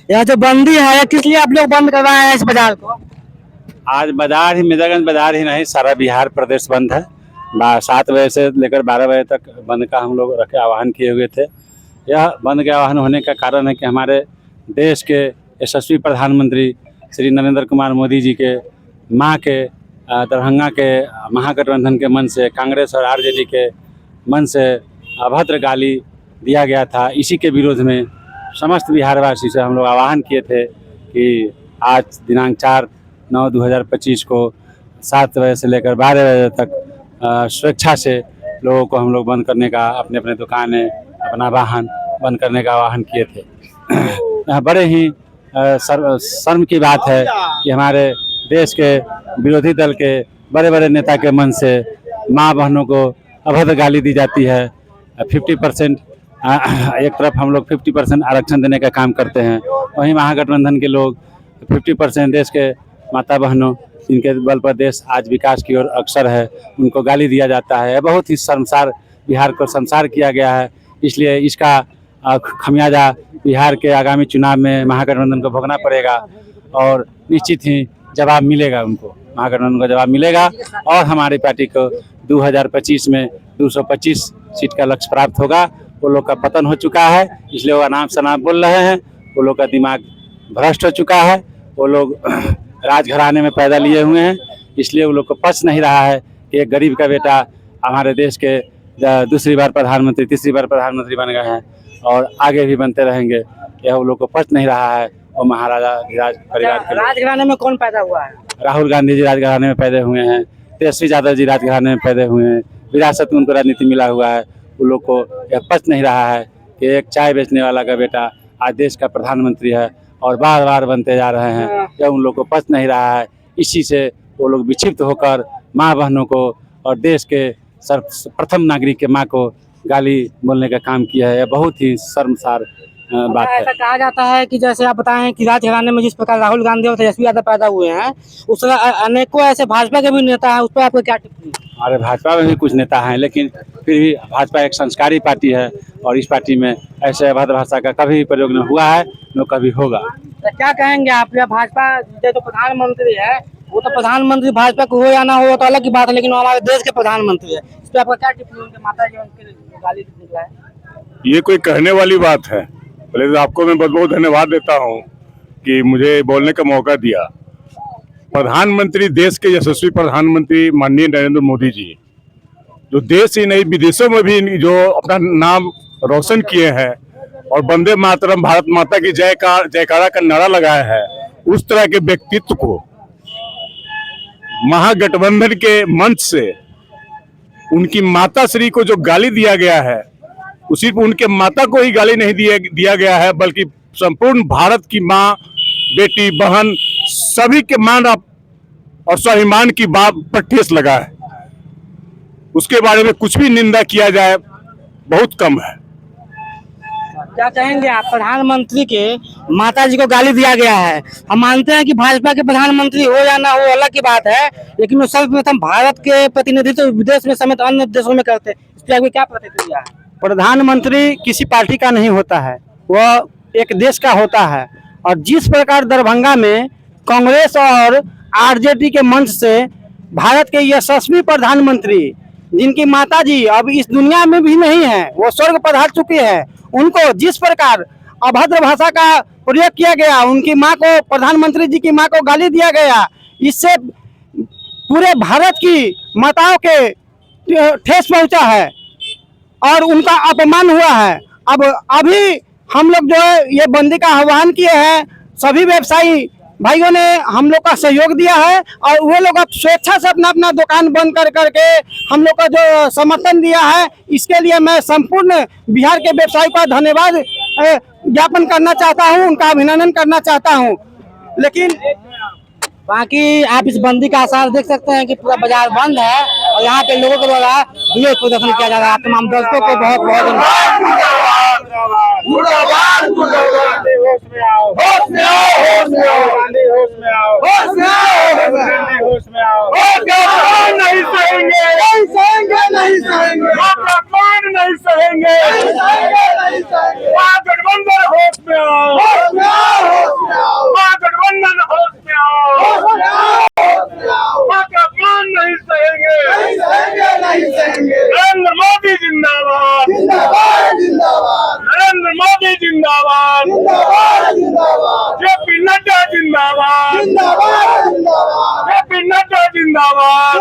यह जो बंदी है किस लिए आप लोग बंद करवाए हैं इस बाजार को? आज बाजार ही मेजरगंज बाजार ही नहीं, सारा बिहार प्रदेश बंद है। 7 बजे से लेकर 12 बजे तक बंद का हम लोग रखे आह्वान किए हुए थे। यह बंद के आह्वान होने का कारण है कि हमारे देश के यशस्वी प्रधानमंत्री श्री नरेंद्र कुमार मोदी जी के मां के दरभंगा के महागठबंधन के मन से, कांग्रेस और आरजेडी के मन से अभद्र गाली दिया गया था। इसी के विरोध में समस्त बिहारवासी से हम लोग आह्वान किए थे कि आज दिनांक 4/9/2025 को 7 बजे से लेकर 12 बजे तक स्वेच्छा से लोगों को हम लोग बंद करने का, अपने अपने दुकानें, अपना वाहन बंद करने का आह्वान किए थे। यह बड़े ही शर्म की बात है कि हमारे देश के विरोधी दल के बड़े बड़े नेता के मन से माँ बहनों को अभद्र गाली दी जाती है। 50% एक तरफ हम लोग 50% आरक्षण देने का काम करते हैं, वहीं महागठबंधन के लोग 50% देश के माता बहनों जिनके बल पर देश आज विकास की ओर अग्रसर है, उनको गाली दिया जाता है। बहुत ही शर्मसार, बिहार को शर्मसार किया गया है। इसलिए इसका खमियाजा बिहार के आगामी चुनाव में महागठबंधन को भोगना पड़ेगा और निश्चित ही जवाब मिलेगा, उनको महागठबंधन को जवाब मिलेगा और हमारी पार्टी को 2025 में 225 सीट का लक्ष्य प्राप्त होगा। वो लोग का पतन हो चुका है, इसलिए वो अनाप शनाप बोल रहे हैं। वो लोग का दिमाग भ्रष्ट हो चुका है। वो लोग राजघराने में पैदा लिए हुए हैं, इसलिए वो लोग को पच नहीं रहा है कि एक गरीब का बेटा हमारे देश के दूसरी बार प्रधानमंत्री, तीसरी बार प्रधानमंत्री बन गए हैं और आगे भी बनते रहेंगे। यह वो लोग को पच नहीं रहा है। वो महाराजा धीराज परिवार के राजघराने में कौन पैदा हुआ है? राहुल गांधी जी राजघराने में पैदा हुए हैं, तेजस्वी यादव जी राजघराने में पैदा हुए हैं, विरासत में उनको राजनीति मिला हुआ है। उन लोग को यह पच नहीं रहा है कि एक चाय बेचने वाला का बेटा आज देश का प्रधानमंत्री है और बार बार बनते जा रहे हैं। यह उन लोग को पच नहीं रहा है। इसी से वो लोग विक्षिप्त होकर माँ बहनों को और देश के प्रथम नागरिक के माँ को गाली बोलने का काम किया है। यह बहुत ही शर्मसार बात है। ऐसा कहा जाता है कि जैसे आप बताएं कि राजघराने में जिस प्रकार राहुल गांधी और तेजस्वी यादव पैदा हुए हैं, उस तरह अनेकों ऐसे भाजपा के भी नेता हैं। उस पर आपको क्या टिप्पणी? अरे भाजपा में भी कुछ नेता हैं, लेकिन फिर भी भाजपा एक संस्कारी पार्टी है और इस पार्टी में ऐसे अभद्र भाषा का कभी प्रयोग न हुआ है, न कभी होगा। तो क्या कहेंगे आप? भाजपा जो प्रधानमंत्री है, वो तो प्रधानमंत्री भाजपा को हो या ना हो तो अलग की बात है, लेकिन वो हमारे देश के प्रधानमंत्री है। इस पर आपका क्या टिप्पणी? उनके माता जी उनके गाली निकला है, ये कोई कहने वाली बात है? पहले तो आपको मैं बहुत बहुत धन्यवाद देता हूँ कि मुझे बोलने का मौका दिया। प्रधानमंत्री, देश के यशस्वी प्रधानमंत्री माननीय नरेंद्र मोदी जी, जो देश ही नहीं विदेशों में भी जो अपना नाम रोशन किए हैं और वंदे मातरम, भारत माता की जयकारा का नारा लगाया है, उस तरह के व्यक्तित्व को महागठबंधन के मंच से उनकी माता श्री को जो गाली दिया गया है, उसी पर उनके माता को ही गाली नहीं दिया गया है, बल्कि संपूर्ण भारत की माँ, बेटी, बहन सभी के मान और स्वाभिमान की बात पर ठेस लगा है। उसके बारे में कुछ भी निंदा किया जाए बहुत कम है। क्या कहेंगे आप? प्रधानमंत्री के माता जी को गाली दिया गया है। हम मानते हैं कि भाजपा के प्रधानमंत्री हो या ना हो अलग की बात है, लेकिन वो सर्वप्रथम भारत के प्रतिनिधित्व विदेश में समेत अन्य देशों में करते हैं। इस पर क्या प्रतिक्रिया है? प्रधानमंत्री किसी पार्टी का नहीं होता है, वह एक देश का होता है। और जिस प्रकार दरभंगा में कांग्रेस और आरजेडी के मंच से भारत के यशस्वी प्रधानमंत्री, जिनकी माताजी अब इस दुनिया में भी नहीं है, वो स्वर्ग पधार चुके हैं, उनको जिस प्रकार अभद्र भाषा का प्रयोग किया गया, उनकी माँ को, प्रधानमंत्री जी की माँ को गाली दिया गया, इससे पूरे भारत की माताओं के ठेस पहुंचा है और उनका अपमान हुआ है। अब अभी हम लोग जो है ये बंदी का आह्वान किए हैं, सभी व्यवसायी भाइयों ने हम लोग का सहयोग दिया है और वो लोग अब स्वेच्छा से अपना अपना दुकान बंद कर करके हम लोग का जो समर्थन दिया है, इसके लिए मैं संपूर्ण बिहार के व्यवसायी का धन्यवाद ज्ञापन करना चाहता हूं, उनका अभिनंदन करना चाहता हूं। लेकिन बाकी आप इस बंदी का असर देख सकते हैं कि पूरा बाजार बंद है और यहाँ पे लोगों के द्वारा विरोध प्रदर्शन किया जा रहा है। तमाम दर्शकों को बहुत बहुत जिंदाबाद, जेपी नड्डा जिंदाबाद, जेपी नड्डा जिंदाबाद।